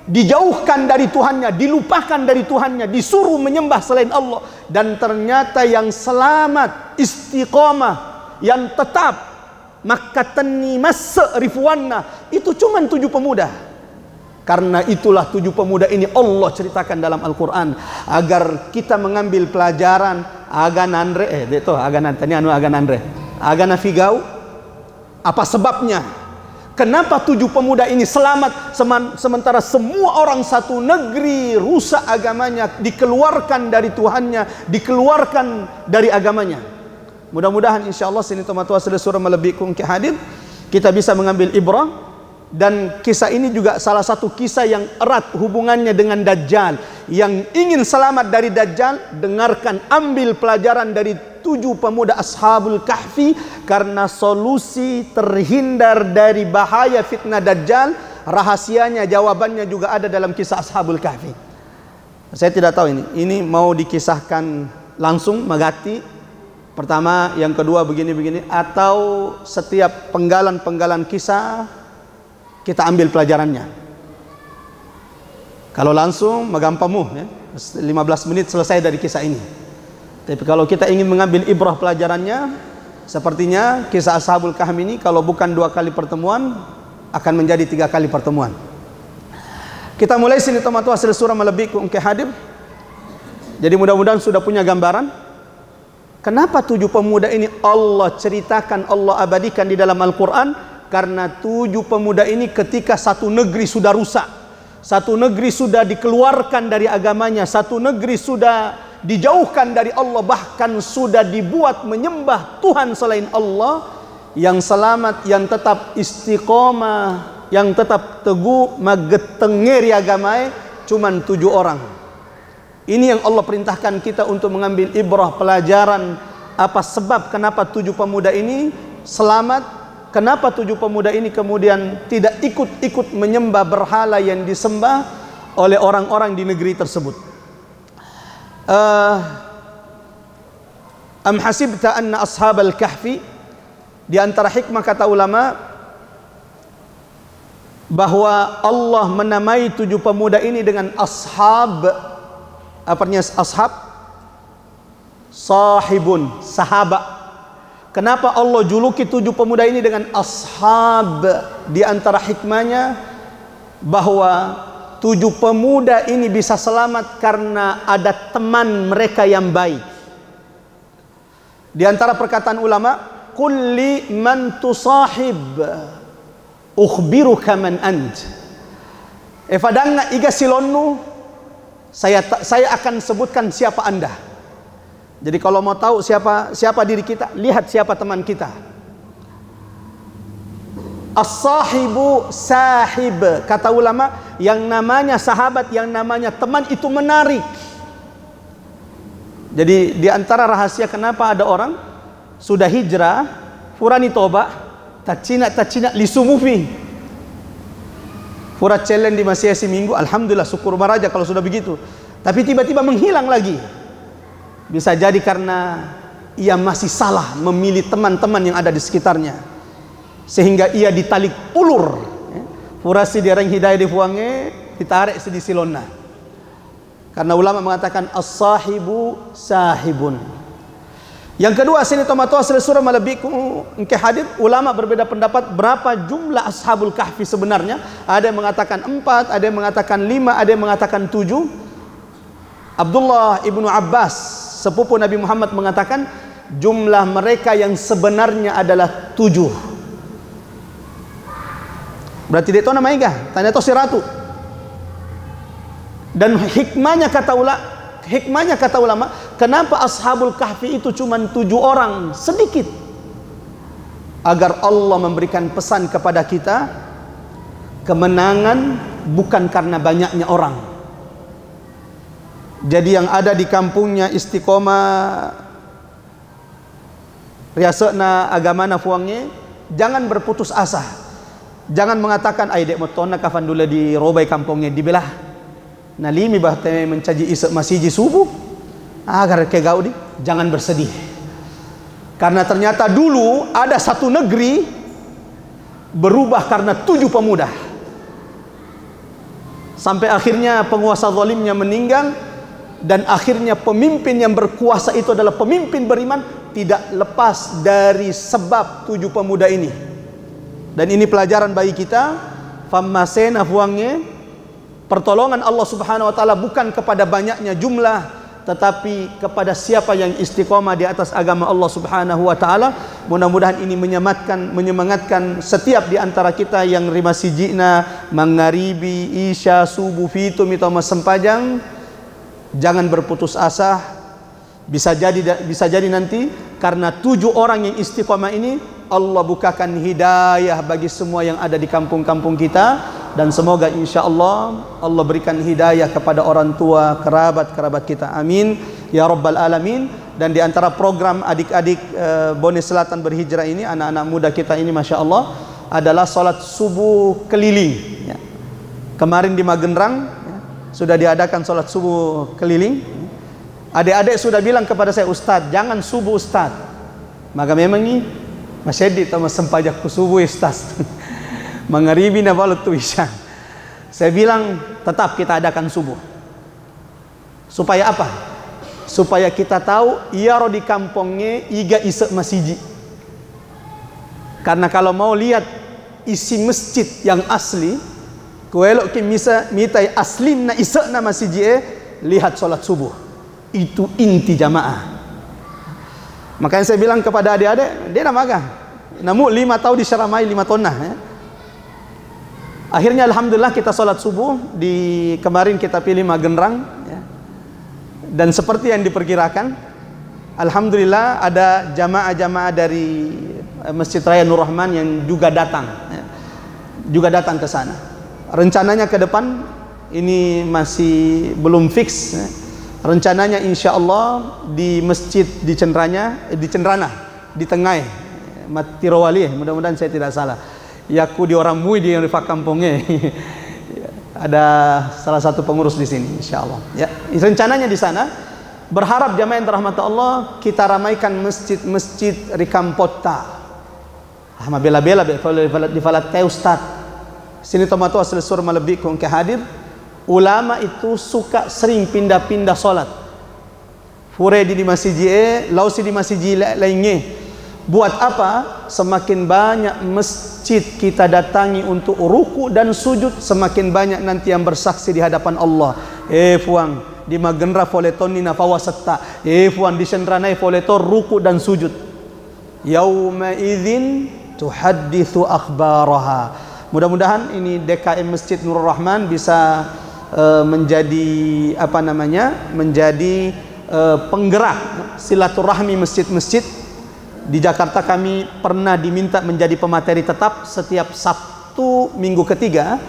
dijauhkan dari Tuhannya, dilupakan dari Tuhannya, disuruh menyembah selain Allah. Dan ternyata yang selamat, istiqamah, yang tetap, maka tani masa rifuanna, itu cuma 7 pemuda. Karena itulah 7 pemuda ini Allah ceritakan dalam Al-Quran agar kita mengambil pelajaran. Aganandre agana figau. Apa sebabnya? Kenapa 7 pemuda ini selamat sementara semua orang satu negeri rusak agamanya, dikeluarkan dari Tuhannya, dikeluarkan dari agamanya. Mudah-mudahan insyaAllah sini tomatua surah malebiku ungke hadir, kita bisa mengambil ibrah. Dan kisah ini juga salah satu kisah yang erat hubungannya dengan Dajjal. Yang ingin selamat dari Dajjal, dengarkan, ambil pelajaran dari 7 pemuda Ashabul Kahfi. Karena solusi terhindar dari bahaya fitnah Dajjal rahasianya, jawabannya juga ada dalam kisah Ashabul Kahfi. Saya tidak tahu ini mau dikisahkan langsung Magati pertama, yang kedua begini-begini, atau setiap penggalan-penggalan kisah kita ambil pelajarannya. Kalau langsung magampamu ya, 15 menit selesai dari kisah ini. Tapi kalau kita ingin mengambil ibrah pelajarannya, sepertinya kisah Ashabul Kahfi ini kalau bukan 2 kali pertemuan akan menjadi 3 kali pertemuan. Kita mulai sini teman-teman, hasil surah melebihi ke hadir. Jadi mudah-mudahan sudah punya gambaran kenapa 7 pemuda ini Allah ceritakan, Allah abadikan di dalam Al-Quran. Karena 7 pemuda ini ketika satu negeri sudah rusak, satu negeri sudah dikeluarkan dari agamanya, satu negeri sudah dijauhkan dari Allah, bahkan sudah dibuat menyembah Tuhan selain Allah, yang selamat, yang tetap istiqomah, yang tetap teguh magetengeri agamai cuman 7 orang. Ini yang Allah perintahkan kita untuk mengambil ibrah pelajaran. Apa sebab kenapa 7 pemuda ini selamat? Kenapa 7 pemuda ini kemudian tidak ikut-ikut menyembah berhala yang disembah oleh orang-orang di negeri tersebut? Am hasibta anna ashabal kahfi, di antara hikmah kata ulama bahwa Allah menamai 7 pemuda ini dengan ashab. Apa artinya ashab? Sahibun, sahabat. Kenapa Allah juluki 7 pemuda ini dengan ashab? Di antara hikmahnya bahwa 7 pemuda ini bisa selamat karena ada teman mereka yang baik. Di antara perkataan ulama, kulli man tusahib ukhbiruka man ant. Efadanga iga silonu, saya akan sebutkan siapa Anda. Jadi kalau mau tahu siapa diri kita, lihat siapa teman kita. As-sahibu sahib, kata ulama, yang namanya sahabat, yang namanya teman itu menarik. Jadi di antara rahasia kenapa ada orang sudah hijrah, furani toba, tacina lisumufi. Furat challenge di masih minggu, alhamdulillah syukur maraja kalau sudah begitu. Tapi tiba-tiba menghilang lagi. Bisa jadi karena ia masih salah memilih teman-teman yang ada di sekitarnya, sehingga ia ditalik ulur. Furasi diarang hidayah di fuange, ditarik di silona. Karena ulama mengatakan as-sahibu sahibun. Yang kedua, sini tomato asal surah malabiku engke hadir. Ulama berbeda pendapat berapa jumlah ashabul kahfi sebenarnya. Ada yang mengatakan 4, ada yang mengatakan 5, ada yang mengatakan 7. Abdullah ibnu Abbas, sepupu Nabi Muhammad, mengatakan jumlah mereka yang sebenarnya adalah 7. Berarti dia tahu namanya enggak? Tanya tahu si ratu. Dan hikmahnya kata ulama, kenapa ashabul kahfi itu cuma 7 orang, sedikit, agar Allah memberikan pesan kepada kita, kemenangan bukan karena banyaknya orang. Jadi yang ada di kampungnya istiqomah riasana agamana fuangnya, jangan berputus asa. Jangan mengatakan ai dek motona kafan dulu di robai kampungnya dibelah. Nalimi bahte mencaji isak masiji subuh agar ke gaudi, jangan bersedih. Karena ternyata dulu ada satu negeri berubah karena 7 pemuda. Sampai akhirnya penguasa zalimnya meninggal, dan akhirnya pemimpin yang berkuasa itu adalah pemimpin beriman, tidak lepas dari sebab 7 pemuda ini. Dan ini pelajaran bagi kita. Famasena fuangnya, pertolongan Allah Subhanahu wa taala bukan kepada banyaknya jumlah, tetapi kepada siapa yang istiqomah di atas agama Allah Subhanahu wa taala. Mudah-mudahan ini menyemangatkan setiap di antara kita yang rima sijina mangaribi isya subuh fitum itu sempajang. Jangan berputus asa. Bisa jadi nanti karena 7 orang yang istiqomah ini Allah bukakan hidayah bagi semua yang ada di kampung-kampung kita, dan semoga insya Allah Allah berikan hidayah kepada orang tua, kerabat-kerabat kita. Amin ya rabbal alamin. Dan di antara program adik-adik Bone Selatan berhijrah ini, anak-anak muda kita ini, masya Allah, adalah sholat subuh keliling. Ya. Kemarin di Magenerang ya, sudah diadakan sholat subuh keliling. Adik-adik sudah bilang kepada saya, Ustadz, jangan subuh Ustadz. Maka memang ini masih di tamas sempajak ku subuh Ustadz. Mengeribi na balut tu isya. Saya bilang tetap kita adakan subuh. Supaya apa? Supaya kita tahu iaro di kampungnya iga isek masjid. Karena kalau mau lihat isi masjid yang asli, kuelok ki mitai aslin na isek na masjid, lihat sholat subuh. Itu inti jamaah. Makanya saya bilang kepada adik-adik, dia namaga. Namun 5 tahun di Seramai 5 tahun nah. Ya. Akhirnya alhamdulillah kita sholat subuh di kemarin kita pilih Magenerang. Ya. Dan seperti yang diperkirakan, alhamdulillah ada jamaah-jamaah dari Masjid Raya Nur Rahman yang juga datang. Ya. Juga datang ke sana. Rencananya ke depan ini masih belum fix. Ya. Rencananya insya Allah di masjid di Cendrana, di Tengah, Matirawali, mudah-mudahan saya tidak salah. Yaku di orang mui di Rifak kampungnya. Ada salah satu pengurus di sini, insya Allah. Ya, rencananya di sana. Berharap jamaah yang dirahmati Allah kita ramaikan masjid-masjid Rikampota. Ahmad bela-bela di falat teh Ustaz. Sini tomato asal sur malebih kong ke hadir. Ulama itu suka sering pindah-pindah solat. Fure di masjid, lausi di masjid lainnya. Buat apa? Semakin banyak masjid kita datangi untuk ruku dan sujud, semakin banyak nanti yang bersaksi di hadapan Allah. Fuang di Magenra foletoni nafawasata. Fuang di Sendranai foletor ruku dan sujud. Yauma idzin tuhadditsu akhbaraha. Mudah-mudahan ini DKM Masjid Nurul Rahman bisa menjadi apa namanya, menjadi penggerak silaturahmi masjid-masjid. Di Jakarta kami pernah diminta menjadi pemateri tetap setiap Sabtu minggu ketiga.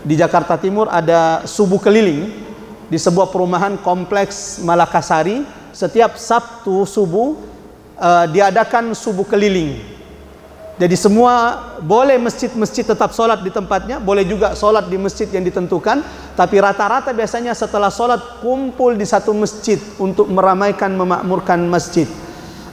Di Jakarta Timur ada subuh keliling di sebuah perumahan kompleks Malakasari. Setiap Sabtu subuh diadakan subuh keliling. Jadi semua boleh masjid-masjid tetap sholat di tempatnya, boleh juga sholat di masjid yang ditentukan, tapi rata-rata biasanya setelah sholat kumpul di satu masjid untuk meramaikan, memakmurkan masjid.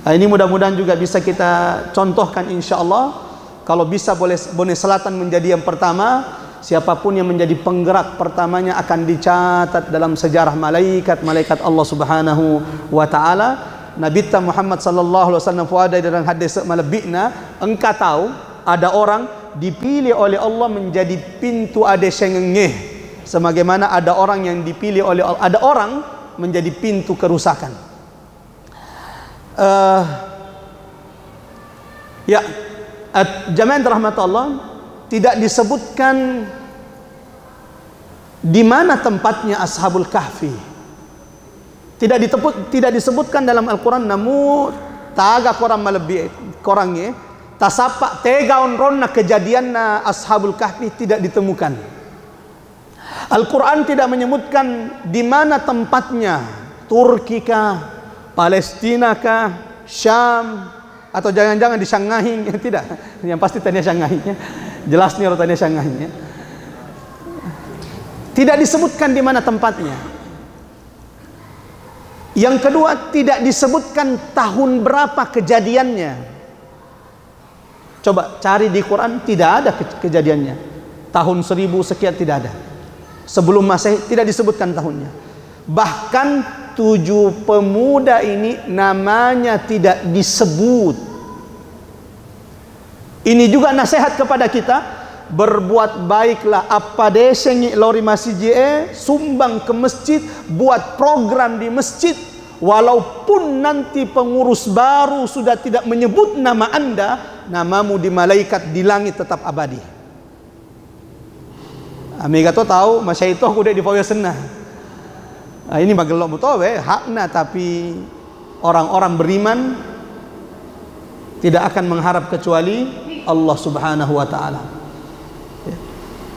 Nah, ini mudah-mudahan juga bisa kita contohkan insya Allah. Kalau bisa boleh Bone Selatan menjadi yang pertama. Siapapun yang menjadi penggerak pertamanya akan dicatat dalam sejarah malaikat Allah Subhanahu wa Ta'ala. Nabi Muhammad sallallahu alaihi wasallam fuada dalam hadis malebihna, engkau tahu ada orang dipilih oleh Allah menjadi pintu ade sengengeh, sebagaimana ada orang yang dipilih oleh Allah, ada orang menjadi pintu kerusakan. Ya, jamaah rahmat Allah, tidak disebutkan di mana tempatnya Ashabul Kahfi. Tidak disebutkan dalam Al-Quran, namun taga korang melebih korangnya tasapak tegaun ronna kejadian na Ashabul Kahfi tidak ditemukan. Al-Quran tidak menyebutkan di mana tempatnya, Turki kah, Palestina kah, Syam, atau jangan-jangan di Shanghai. Tidak, yang pasti tanya Shanghai ya. Jelas nih orang tanya Shanghai ya. Tidak disebutkan di mana tempatnya. Yang kedua, tidak disebutkan tahun berapa kejadiannya. Coba cari di Quran, tidak ada kejadiannya. Tahun 1000 sekian tidak ada. Sebelum Masehi tidak disebutkan tahunnya. Bahkan 7 pemuda ini namanya tidak disebut. Ini juga nasihat kepada kita, berbuat baiklah apa desengi lori masjid, sumbang ke masjid, buat program di masjid, walaupun nanti pengurus baru sudah tidak menyebut nama Anda, namamu di malaikat di langit tetap abadi. Amiga to tahu masyaitoh kuda di pawai senah. Nah, ini magelok mutawe hakna, tapi orang-orang beriman tidak akan mengharap kecuali Allah Subhanahu wa Ta'ala.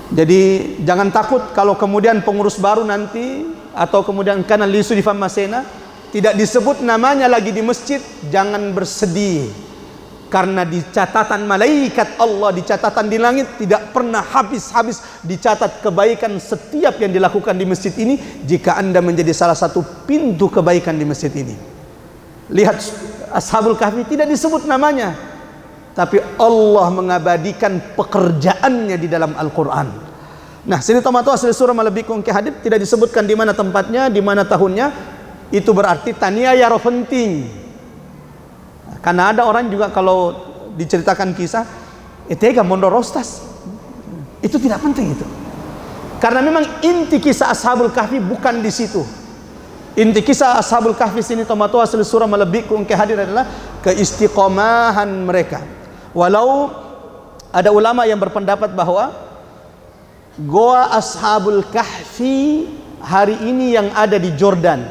Jadi jangan takut kalau kemudian pengurus baru nanti atau kemudian karena lisu di Famasena tidak disebut namanya lagi di masjid, jangan bersedih. Karena di catatan malaikat Allah, di catatan di langit tidak pernah habis-habis dicatat kebaikan setiap yang dilakukan di masjid ini jika Anda menjadi salah satu pintu kebaikan di masjid ini. Lihat Ashabul Kahfi tidak disebut namanya, tapi Allah mengabadikan pekerjaannya di dalam Al-Quran. Nah, sini tomato asli surah Malabikum ke hadir tidak disebutkan di mana tempatnya, di mana tahunnya. Itu berarti tania ya penting. Karena ada orang juga kalau diceritakan kisah, etega mondorostas, itu tidak penting itu. Karena memang inti kisah Ashabul Kahfi bukan di situ. Inti kisah Ashabul Kahfi sini tomato asli surah Malabikum ke hadir adalah keistiqomahan mereka. Walau ada ulama yang berpendapat bahwa Goa Ashabul Kahfi hari ini yang ada di Jordan,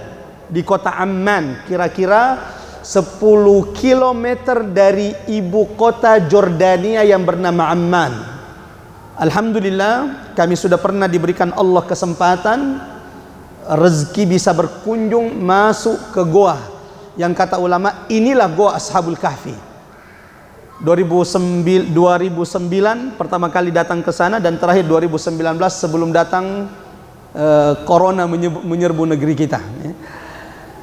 di kota Amman, kira-kira 10 km dari ibu kota Jordania yang bernama Amman. Alhamdulillah, kami sudah pernah diberikan Allah kesempatan rezeki bisa berkunjung masuk ke goa yang kata ulama inilah Goa Ashabul Kahfi. 2009 pertama kali datang ke sana, dan terakhir 2019 sebelum datang corona menyerbu negeri kita.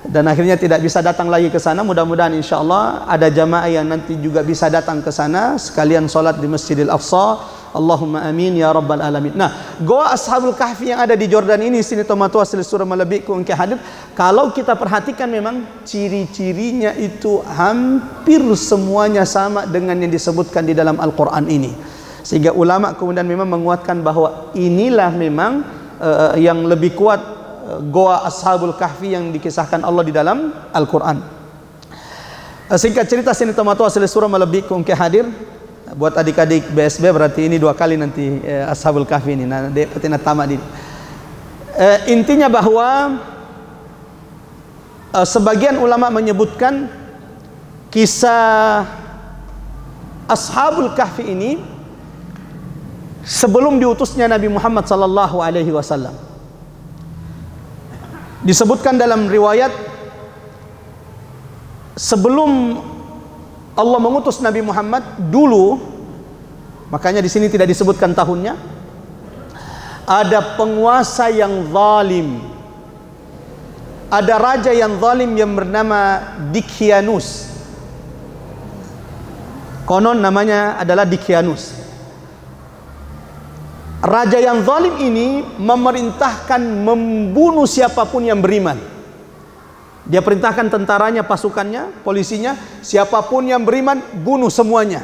Dan akhirnya tidak bisa datang lagi ke sana. Mudah-mudahan insya Allah ada jamaah yang nanti juga bisa datang ke sana sekalian sholat di Masjidil Aqsa. Allahumma amin ya rabbal alamin. Nah, Goa Ashabul Kahfi yang ada di Jordan ini, sini tomato asli surah Malabikum ke hadir, kalau kita perhatikan memang ciri-cirinya itu hampir semuanya sama dengan yang disebutkan di dalam Al-Quran ini. Sehingga ulama kemudian memang menguatkan bahwa inilah memang yang lebih kuat Goa Ashabul Kahfi yang dikisahkan Allah di dalam Al-Quran. Singkat cerita sini tomato asli surah Malabikum ke hadir. Buat adik-adik BSB berarti ini 2 kali nanti Ashabul Kahfi ini. Nah, petina tamat ini. Intinya bahwa sebagian ulama menyebutkan kisah Ashabul Kahfi ini sebelum diutusnya Nabi Muhammad sallallahu alaihi wasallam. Disebutkan dalam riwayat sebelum Allah mengutus Nabi Muhammad dulu, makanya di sini tidak disebutkan tahunnya, ada penguasa yang zalim, ada raja yang zalim yang bernama Dicyanus. Konon namanya adalah Dicyanus. Raja yang zalim ini memerintahkan membunuh siapapun yang beriman. Dia perintahkan tentaranya, pasukannya, polisinya, siapapun yang beriman bunuh semuanya.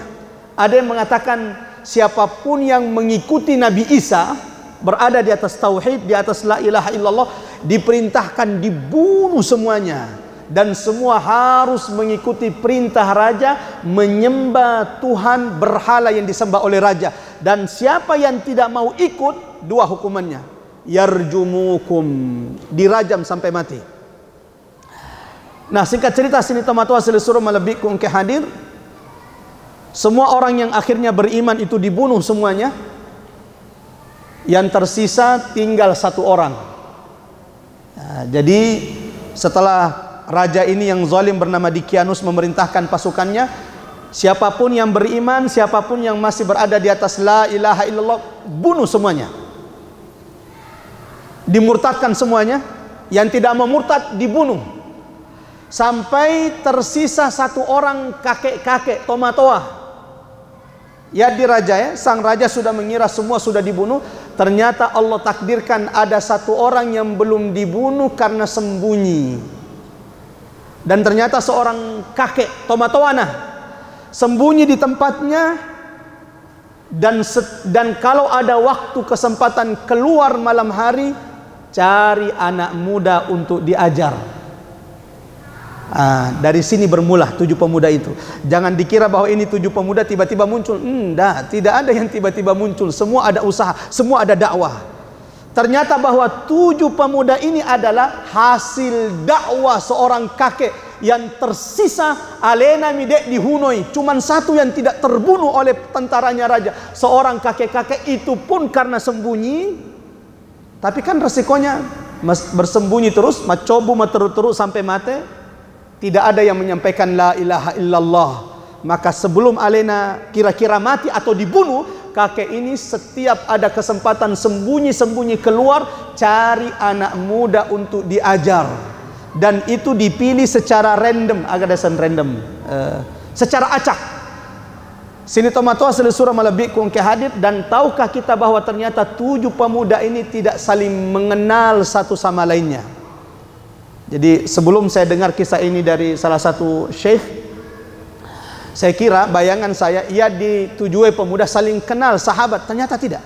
Ada yang mengatakan siapapun yang mengikuti Nabi Isa, berada di atas tauhid, di atas la ilaha illallah, diperintahkan dibunuh semuanya. Dan semua harus mengikuti perintah raja, menyembah Tuhan berhala yang disembah oleh raja. Dan siapa yang tidak mau ikut, 2 hukumannya. Yarjumukum, dirajam sampai mati. Nah, singkat cerita sini tomato asli surah Malabikum ke hadir. Semua orang yang akhirnya beriman itu dibunuh semuanya. Yang tersisa tinggal 1 orang. Nah, jadi setelah raja ini yang zalim bernama Dicyanus memerintahkan pasukannya, siapapun yang beriman, siapapun yang masih berada di atas la ilaha illallah, bunuh semuanya. Dimurtadkan semuanya. Yang tidak mau murtad dibunuh. Sampai tersisa 1 orang kakek-kakek tomatoa. Ya di raja ya, sang raja sudah mengira semua sudah dibunuh. Ternyata Allah takdirkan ada 1 orang yang belum dibunuh karena sembunyi. Dan ternyata seorang kakek tomatoana sembunyi di tempatnya, dan kalau ada waktu kesempatan keluar malam hari, cari anak muda untuk diajar. Dari sini bermula 7 pemuda itu. Jangan dikira bahwa ini 7 pemuda tiba-tiba muncul. Tidak ada yang tiba-tiba muncul. Semua ada usaha, semua ada dakwah. Ternyata bahwa 7 pemuda ini adalah hasil dakwah seorang kakek yang tersisa alena midek dihunoi. Cuman 1 yang tidak terbunuh oleh tentaranya raja. Seorang kakek-kakek itu pun karena sembunyi. Tapi kan resikonya bersembunyi terus, macobu terus sampai mati. Tidak ada yang menyampaikan la ilaha illallah. Maka sebelum alena kira-kira mati atau dibunuh, kakek ini setiap ada kesempatan sembunyi-sembunyi keluar cari anak muda untuk diajar. Dan itu dipilih secara random, agak dasar random, secara acak. Sini tomato asli surah malabik ke hadir. Dan tahukah kita bahwa ternyata 7 pemuda ini tidak saling mengenal satu sama lainnya. Jadi sebelum saya dengar kisah ini dari salah satu syekh, saya kira bayangan saya ia ditujui pemuda saling kenal sahabat, ternyata tidak.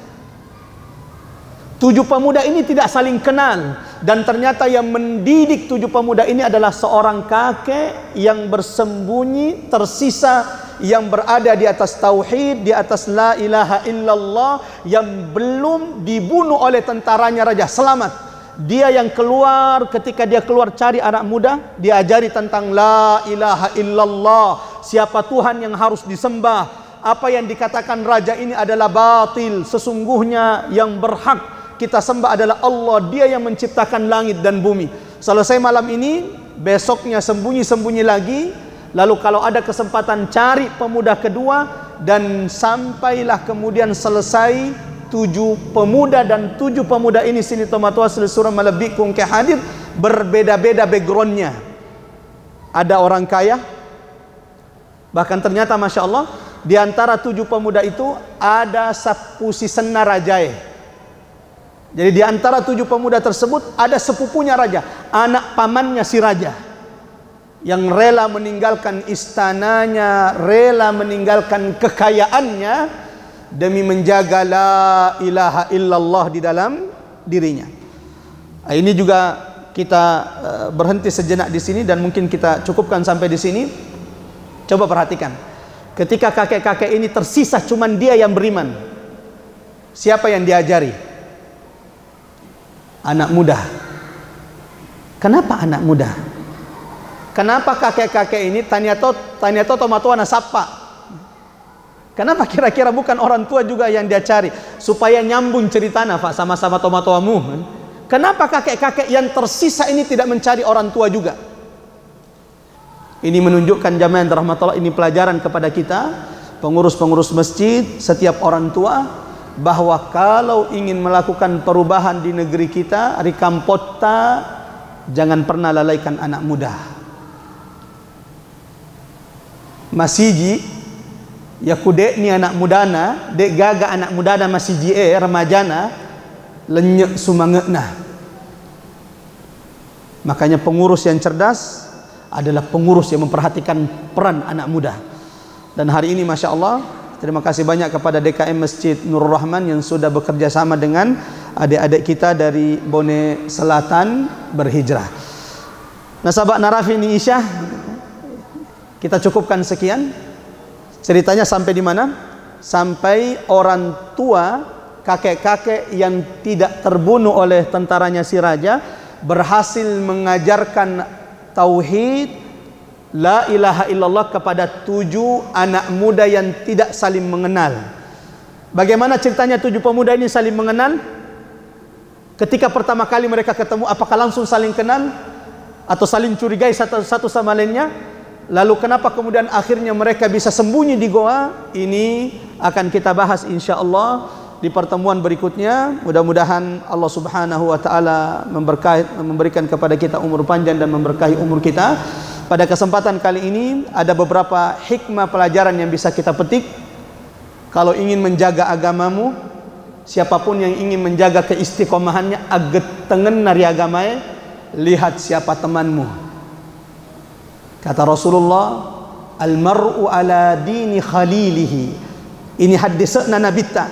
7 pemuda ini tidak saling kenal, dan ternyata yang mendidik 7 pemuda ini adalah seorang kakek yang bersembunyi tersisa, yang berada di atas tauhid, di atas la ilaha illallah, yang belum dibunuh oleh tentaranya Raja Selamat. Dia yang keluar, ketika dia keluar cari anak muda, diajari tentang la ilaha illallah, siapa Tuhan yang harus disembah, apa yang dikatakan raja ini adalah batil, sesungguhnya yang berhak kita sembah adalah Allah, dia yang menciptakan langit dan bumi. Selesai malam ini, besoknya sembunyi-sembunyi lagi, lalu kalau ada kesempatan cari pemuda kedua, dan sampailah kemudian selesai 7 pemuda, dan 7 pemuda ini sini tomato asli surah malabik ke hadir, berbeda-beda backgroundnya. Ada orang kaya, bahkan ternyata Masya Allah di antara 7 pemuda itu ada sapusi sena rajae. Jadi di antara 7 pemuda tersebut ada sepupunya raja, anak pamannya si raja, yang rela meninggalkan istananya, rela meninggalkan kekayaannya demi menjaga la ilaha illallah di dalam dirinya. Ini juga kita berhenti sejenak di sini, dan mungkin kita cukupkan sampai di sini. Coba perhatikan, ketika kakek-kakek ini tersisa cuman dia yang beriman, siapa yang diajari? Anak muda. Kenapa anak muda? Kenapa kakek-kakek ini tanya tomato anak sapa? Kenapa kira-kira bukan orang tua juga yang dia cari supaya nyambung ceritanya, Pak, sama-sama tomatoamu? Kenapa kakek-kakek yang tersisa ini tidak mencari orang tua juga? Ini menunjukkan jamaah yang dirahmati Allah, ini pelajaran kepada kita, pengurus-pengurus masjid, setiap orang tua, bahwa kalau ingin melakukan perubahan di negeri kita, rikampota, jangan pernah lalaikan anak muda. Masiji ya kudek ni anak mudana, dek gaga anak mudana masih remajana, lenyek sumangekna. Makanya pengurus yang cerdas adalah pengurus yang memperhatikan peran anak muda. Dan hari ini Masya Allah, terima kasih banyak kepada DKM Masjid Nurul Rahman yang sudah bekerja sama dengan adik-adik kita dari Bone Selatan berhijrah. Nasabak Narafi ini Isyah, kita cukupkan sekian. Ceritanya sampai di mana? Sampai orang tua, kakek-kakek yang tidak terbunuh oleh tentaranya si raja berhasil mengajarkan tauhid la ilaha illallah kepada 7 anak muda yang tidak saling mengenal. Bagaimana ceritanya 7 pemuda ini saling mengenal? Ketika pertama kali mereka ketemu, apakah langsung saling kenal atau saling curigai satu sama lainnya? Lalu kenapa kemudian akhirnya mereka bisa sembunyi di goa? Ini akan kita bahas insyaallah di pertemuan berikutnya. Mudah-mudahan Allah Subhanahu wa taala memberikan kepada kita umur panjang dan memberkahi umur kita. Pada kesempatan kali ini ada beberapa hikmah pelajaran yang bisa kita petik. Kalau ingin menjaga agamamu, siapapun yang ingin menjaga keistiqomahannya, aget tengen nari agamanya, lihat siapa temanmu. Kata Rasulullah, almar'u ala dini khalilihi. Ini hadisna nabita.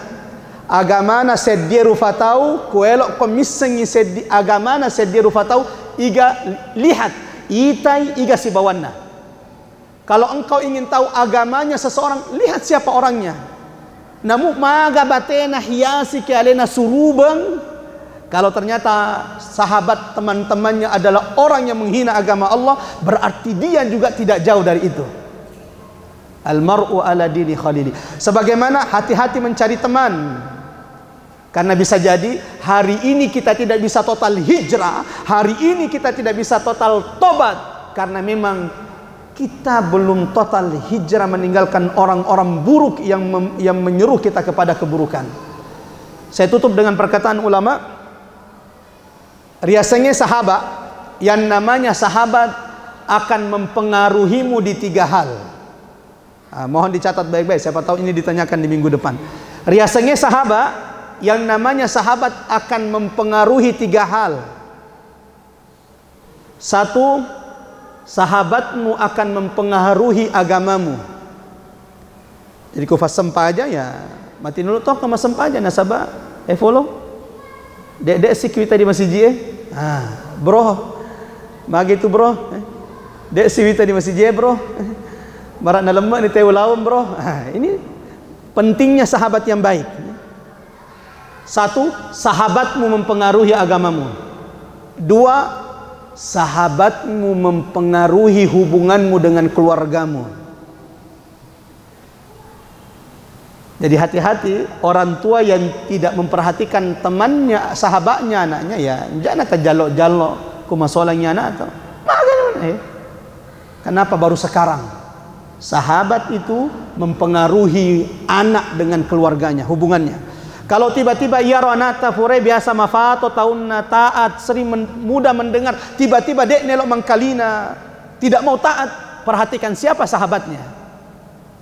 Agamana sedieru fatau, kuelok komisengi agamana sedieru fatau, iga lihat, itai iga si bawana. Kalau engkau ingin tahu agamanya seseorang, lihat siapa orangnya. Namu maga batena hiasi ke alena surubang. Kalau ternyata sahabat teman-temannya adalah orang yang menghina agama Allah, berarti dia juga tidak jauh dari itu. Almar'u ala dini khalili. Sebagaimana hati-hati mencari teman. Karena bisa jadi hari ini kita tidak bisa total hijrah, hari ini kita tidak bisa total tobat, karena memang kita belum total hijrah meninggalkan orang-orang buruk yang menyuruh kita kepada keburukan. Saya tutup dengan perkataan ulama, riasanya sahabat, yang namanya sahabat akan mempengaruhimu di 3 hal. Mohon dicatat baik-baik, siapa tahu ini ditanyakan di minggu depan. Riasanya sahabat, yang namanya sahabat akan mempengaruhi 3 hal. 1, sahabatmu akan mempengaruhi agamamu. Jadi ku fas sempa aja ya, mati dulu toh ke mas sempa aja nasabah. Follow. Dek si kita di masjid bro. Magi tu bro. Dek si kita di masjid bro. Barat na lemak ni teu laum bro. Ini pentingnya sahabat yang baik. 1, sahabatmu mempengaruhi agamamu. 2, sahabatmu mempengaruhi hubunganmu dengan keluargamu. Jadi hati-hati orang tua yang tidak memperhatikan temannya, sahabatnya, anaknya, ya jangan kejalok-jalok kumasolangnya anak atau kenapa baru sekarang? Sahabat itu mempengaruhi anak dengan keluarganya, hubungannya. Kalau tiba-tiba ya ronata fure biasa mafato tahunna taat, sering mudah mendengar, tiba-tiba dek nelok mangkalina, tidak mau taat, perhatikan siapa sahabatnya.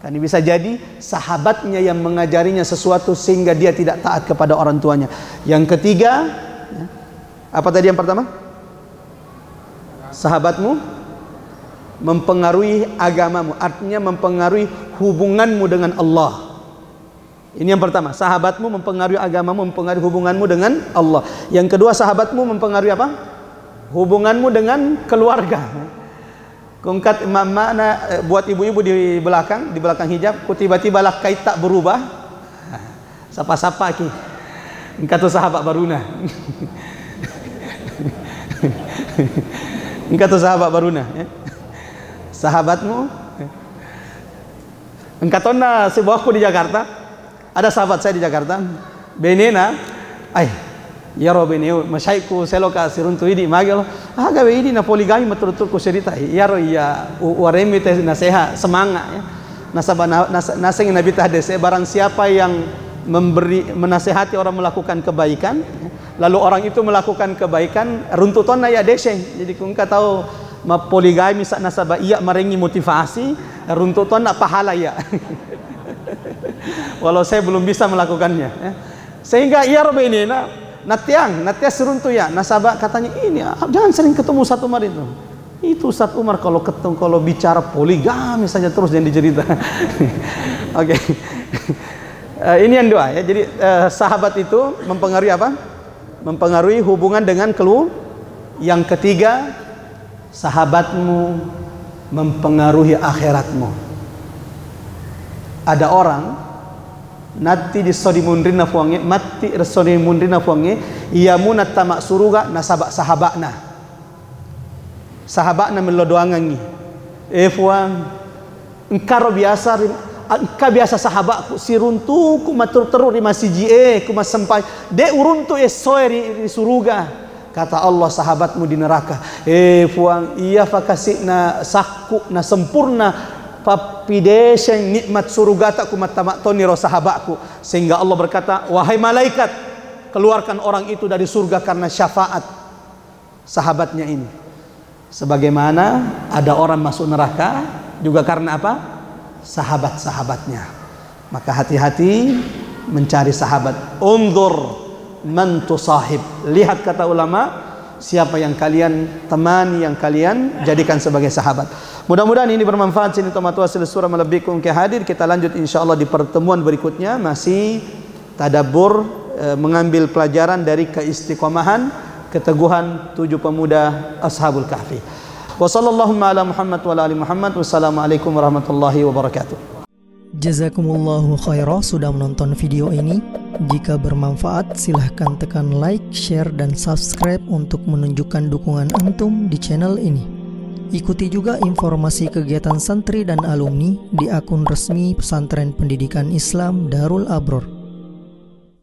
Kan bisa jadi sahabatnya yang mengajarinya sesuatu sehingga dia tidak taat kepada orang tuanya. Yang ketiga, apa tadi yang pertama? Sahabatmu mempengaruhi agamamu, artinya mempengaruhi hubunganmu dengan Allah. Ini yang pertama, sahabatmu mempengaruhi agamamu, mempengaruhi hubunganmu dengan Allah. Yang kedua, sahabatmu mempengaruhi apa? Hubunganmu dengan keluarga. Kongkat mana buat ibu-ibu di belakang hijab, ku tiba-tiba lah kait tak berubah. Sapa-sapa ki. Engkau tu sahabat baruna. Engkau tu sahabat baruna, ya. Sahabatmu. Engkau tahu na sebuahku di Jakarta. Ada sahabat saya di Jakarta. Benena, ya Robin, masyaiku seloka siruntu idi magel. Gawe idi na poligami matur-tur ku cerita. Ya ro ya waremi teh nasihat semangat ya. Naseng Nabi tahdese barang siapa yang menasehati orang melakukan kebaikan, lalu orang itu melakukan kebaikan, runtuton ya deseng. Jadi ku engkau tahu poligami sak nasabah iya marengi motivasi, runtuton nak pahala ya. Walau saya belum bisa melakukannya ya. Sehingga iya robe ini natiang seruntu ya nasabah katanya ini jangan sering ketemu Ustaz Umar itu Ustaz Umar kalau bicara poligami saja terus yang dicerita. Oke. Ini yang dua ya. Jadi sahabat itu mempengaruhi apa? Mempengaruhi hubungan dengan keluarga. Yang ketiga, sahabatmu mempengaruhi akhiratmu. Ada orang nanti disodi mundrina fuange mati resodi mundrina fuange ia munat tamak suruga sahabakna melodoangangi fuang engkau biasa sahabatku siruntu ku matur terus di masjid ku masampai de uruntu soe di suruga. Kata Allah, sahabatmu di neraka. Fuang iya fakasina sakku na sempurna papidesen nikmat surga tak kumatamak toniro sahabatku. Sehingga Allah berkata, wahai malaikat, keluarkan orang itu dari surga karena syafaat sahabatnya ini. Sebagaimana ada orang masuk neraka juga karena apa? Sahabat-sahabatnya. Maka hati-hati mencari sahabat. Unzur man tusahib. Lihat kata ulama, siapa yang kalian temani, yang kalian jadikan sebagai sahabat. Mudah-mudahan ini bermanfaat. Sini tomatua surah melebikum ke hadir. Kita lanjut insyaallah di pertemuan berikutnya, masih tadabbur mengambil pelajaran dari keistiqomahan, keteguhan 7 pemuda Ashabul Kahfi. Wa sallallahu ala Muhammad wa ala ali Muhammad. Wassalamualaikum warahmatullahi wabarakatuh. Jazakumullahu khairan sudah menonton video ini. Jika bermanfaat, silahkan tekan like, share, dan subscribe untuk menunjukkan dukungan antum di channel ini. Ikuti juga informasi kegiatan santri dan alumni di akun resmi Pesantren Pendidikan Islam Darul Abror.